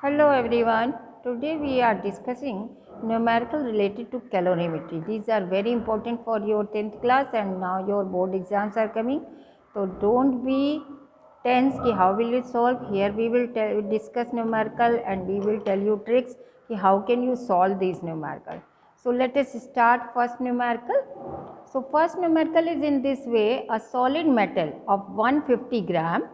Hello everyone. Today we are discussing numerical related to calorimetry. These are very important for your 10th class and now your board exams are coming. So don't be tense ki how will you solve. Here we will discuss numerical and we will tell you tricks ki how can you solve these numerical. So let us start first numerical. So first numerical is in this way: a solid metal of 150 gram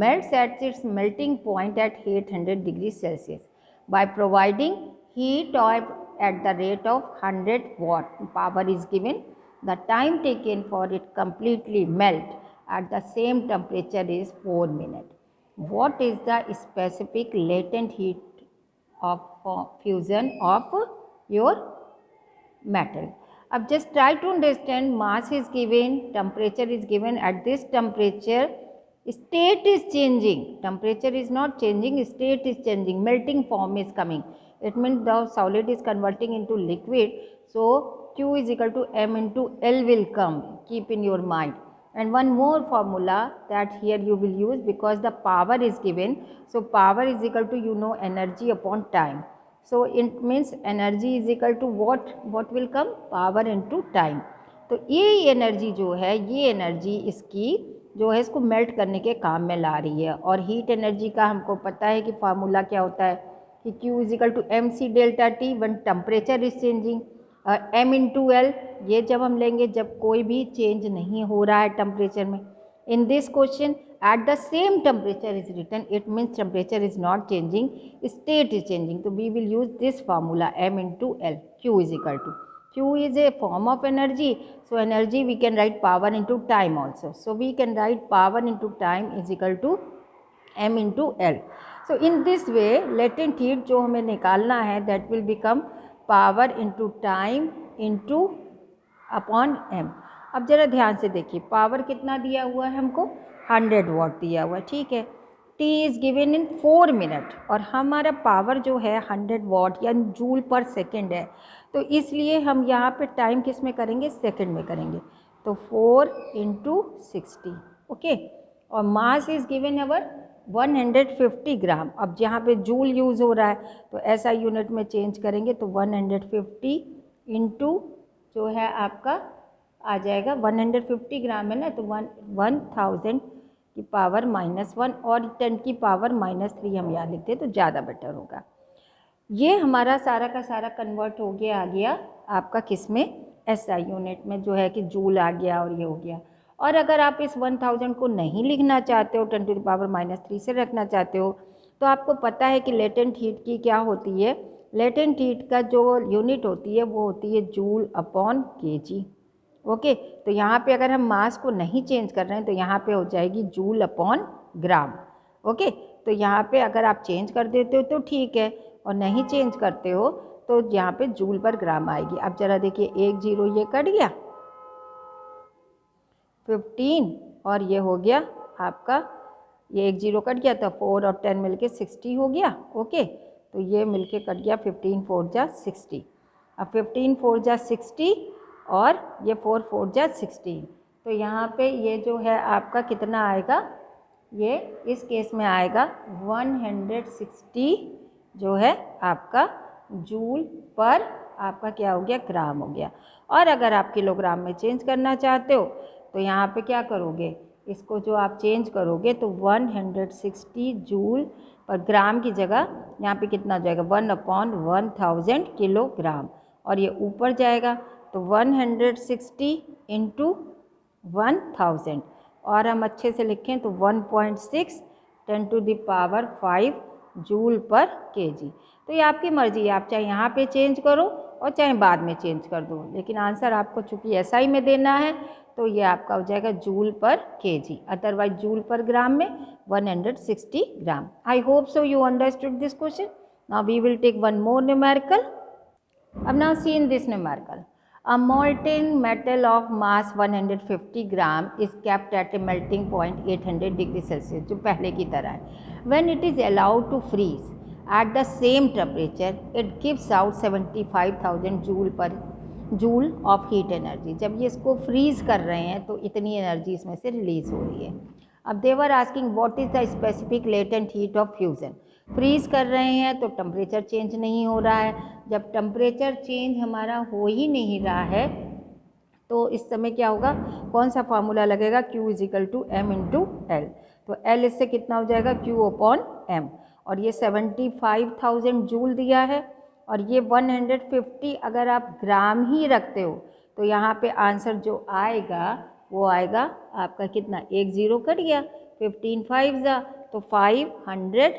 melts at its melting point at 800 degrees Celsius by providing heat at the rate of 100 watt. Power is given. The time taken for it completely melt at the same temperature is 4 minutes. What is the specific latent heat of fusion of your metal? अब just try to understand, mass is given, temperature is given. At this temperature state is changing, temperature is not changing, state is changing, melting form is coming. It means the solid is converting into liquid. So Q is equal to M into L will come, keep in your mind. And one more formula that here you will use, because the power is given, so power is equal to energy upon time. So it means energy is equal to what will come, power into time. तो ये energy जो है, ये energy इसकी जो है इसको melt करने के काम में ला रही है. और हीट एनर्जी का हमको पता है कि फार्मूला क्या होता है कि Q is equal to M C delta T one temperature is changing. M into L, ये जब हम लेंगे जब कोई भी चेंज नहीं हो रहा है टेम्परेचर में. In this question, at the same temperature is written, it means temperature is not changing, state is changing. So we will use this formula M into L. Q is equal to, Q is a form of energy, so energy we can write power into time also. So we can write power into time is equal to M into L. So in this way, latent heat जो हमें निकालना है, that will become power into time into upon M. अब जरा ध्यान से देखिए, power कितना दिया हुआ है हमको, 100 वाट दिया हुआ है, ठीक है. T is given in 4 minute और हमारा पावर जो है 100 वाट या जूल पर सेकेंड है. तो इसलिए हम यहाँ पे टाइम किस में करेंगे, सेकेंड में करेंगे. तो 4 इंटू 60, ओके. और मास इज़ गिवन अवर 150 ग्राम. अब जहाँ पे जूल यूज़ हो रहा है तो ऐसा यूनिट में चेंज करेंगे, तो 150 इंटू जो है आपका आ जाएगा 150 ग्राम है ना, तो 1000 की पावर -1 और 10 की पावर -3 हम यहाँ लिखते तो ज़्यादा बेटर होगा. ये हमारा सारा का सारा कन्वर्ट हो गया, आ गया आपका किस में, SI यूनिट में, जो है कि जूल आ गया और ये हो गया. और अगर आप इस 1000 को नहीं लिखना चाहते हो, 10 टू द पावर -3 से रखना चाहते हो, तो आपको पता है कि लेटेंट हीट की क्या होती है. लेटेंट हीट का जो यूनिट होती है वो होती है जूल अपॉन केजी. ओके. तो यहाँ पे अगर हम मास को नहीं चेंज कर रहे हैं तो यहाँ पे हो जाएगी जूल अपॉन ग्राम. ओके. तो यहाँ पे अगर आप चेंज कर देते हो तो ठीक है, और नहीं चेंज करते हो तो यहाँ पे जूल पर ग्राम आएगी. अब जरा देखिए, 1 0 ये कट गया, 15 और ये हो गया आपका, ये 1 0 कट गया तो 4 और 10 मिलके 60 हो गया. ओके. तो ये मिलके कट गया, 15 4 जा 60. अब 15 4 जा 60 और ये 4 4 जा 16. तो यहाँ पे ये जो है आपका कितना आएगा, ये इस केस में आएगा 160 जो है आपका जूल पर आपका क्या हो गया, ग्राम हो गया. और अगर आप किलोग्राम में चेंज करना चाहते हो तो यहाँ पे क्या करोगे, इसको जो आप चेंज करोगे तो 160 जूल पर ग्राम की जगह यहाँ पे कितना हो जाएगा, 1/1000 किलोग्राम. और ये ऊपर जाएगा तो 160 इंटू 1000, और हम अच्छे से लिखें तो 1.6 10 to the power 5 joule per KG. तो ये आपकी मर्ज़ी है, आप चाहे यहाँ पे चेंज करो और चाहे बाद में चेंज कर दो, लेकिन आंसर आपको चूँकि SI में देना है तो ये आपका हो जाएगा joule per KG, otherwise joule per gram में 160 gram. I hope so you understood this question. Now we will take one more numerical. अब now see in this numerical, a molten metal of mass 150 gram is kept at a melting point 800 degree Celsius, जो पहले की तरह है. When it is allowed to freeze at the same temperature, it gives out 75,000 joule of heat energy. जब ये इसको freeze कर रहे हैं तो इतनी एनर्जी इसमें से रिलीज हो रही है. अब they were asking what is the specific latent heat of fusion. Freeze कर रहे हैं तो टेम्परेचर चेंज नहीं हो रहा है। जब टेम्परेचर चेंज हमारा हो ही नहीं रहा है तो इस समय क्या होगा, कौन सा फार्मूला लगेगा, Q is equal to M into L. तो L इससे कितना हो जाएगा, Q अपॉन M। और ये 75,000 जूल दिया है और ये 150 अगर आप ग्राम ही रखते हो तो यहाँ पे आंसर जो आएगा वो आएगा आपका कितना, 1 0 कट गया, 15 5 जा तो 500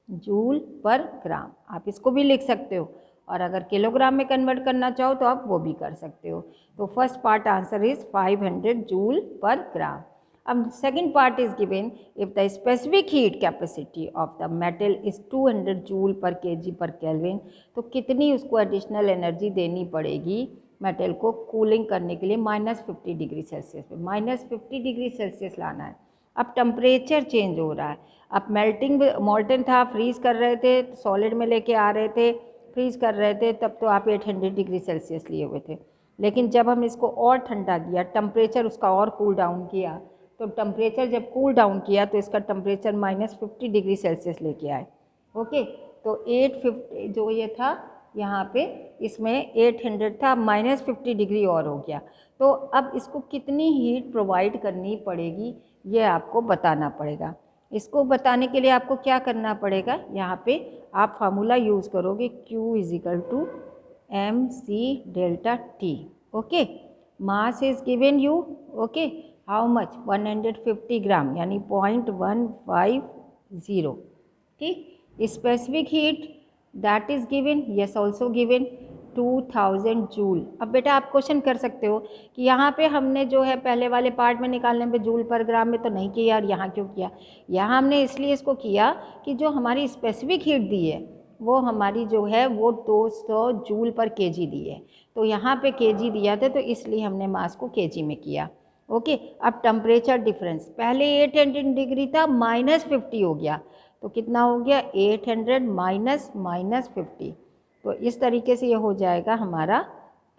जूल पर ग्राम। आप इसको भी लिख सकते हो और अगर किलोग्राम में कन्वर्ट करना चाहो तो आप वो भी कर सकते हो। तो first part answer is 500 joule per gram. अब second part is given if the specific heat capacity of the metal is 200 joule per KG per kelvin, तो कितनी उसको एडिशनल एनर्जी देनी पड़ेगी मेटल को कूलिंग करने के लिए -50 डिग्री सेल्सियस पे। -50 डिग्री सेल्सियस लाना है। अब टेम्परेचर चेंज हो रहा है, अब मेल्टिंग मॉल्टन था, फ्रीज़ कर रहे थे, सॉलिड में लेके आ रहे थे, फ्रीज़ कर रहे थे, तब तो आप 800 डिग्री सेल्सियस लिए हुए थे। लेकिन जब हम इसको और ठंडा किया, टेम्परेचर उसका और कूल डाउन किया, तो टेम्परेचर जब कूल डाउन किया तो इसका टेम्परेचर -50 डिग्री सेल्सियस लेके आए। ओके, तो 850 जो ये था यहाँ पे, इसमें 800 था, -50 डिग्री और हो गया। तो अब इसको कितनी हीट प्रोवाइड करनी पड़ेगी ये आपको बताना पड़ेगा। इसको बताने के लिए आपको क्या करना पड़ेगा, यहाँ पे आप फार्मूला यूज़ करोगे Q is equal to MC delta T। Okay, mass is given you, okay, how much, 150 gram यानी 0.150। ठीक, specific heat that is given, yes also given 2000 joule. अब बेटा आप क्वेश्चन कर सकते हो कि यहाँ पे हमने जो है पहले वाले पार्ट में निकालने पे जूल पर ग्राम में तो नहीं किया और यहाँ क्यों किया। यहाँ हमने इसलिए इसको किया कि जो हमारी स्पेसिफिक हीट दी है वो हमारी जो है वो 200 जूल पर केजी दी है, तो यहाँ पे केजी दिया था तो इसलिए हमने मास को केजी में किया। ओके, अब टेम्परेचर डिफरेंस पहले 800 डिग्री था, -50 हो गया, तो कितना हो गया 800 -50। तो इस तरीके से ये हो जाएगा हमारा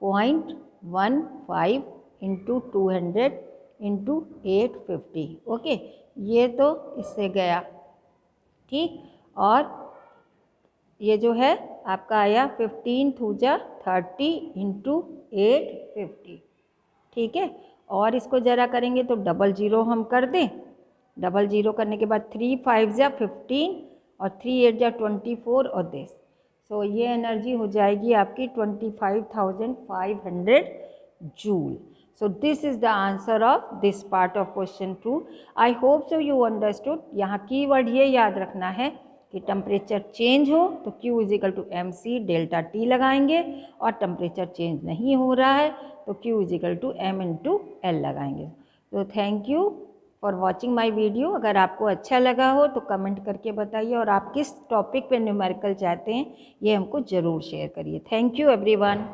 0.15 इंटू 200 इंटू 850। ओके, ये तो इससे गया। ठीक, और ये जो है आपका आया 15 थूजा 30 इंटू 850। ठीक है, और इसको ज़रा करेंगे तो डबल ज़ीरो हम कर दें, डबल ज़ीरो करने के बाद 3 5 जा 15 और 3 8 जा 24 और दिस, सो ये एनर्जी हो जाएगी आपकी 25,500 joule. So this is the answer of this part of question 2. I hope so you understood. यहाँ कीवर्ड ये याद रखना है कि टेम्परेचर चेंज हो तो Q is equal to MC delta T लगाएंगे, और टेम्परेचर चेंज नहीं हो रहा है तो Q is equal to M into L लगाएंगे। तो thank you for watching my video. अगर आपको अच्छा लगा हो तो कमेंट करके बताइए, और आप किस टॉपिक पे न्यूमेरिकल चाहते हैं ये हमको ज़रूर शेयर करिए। Thank you everyone.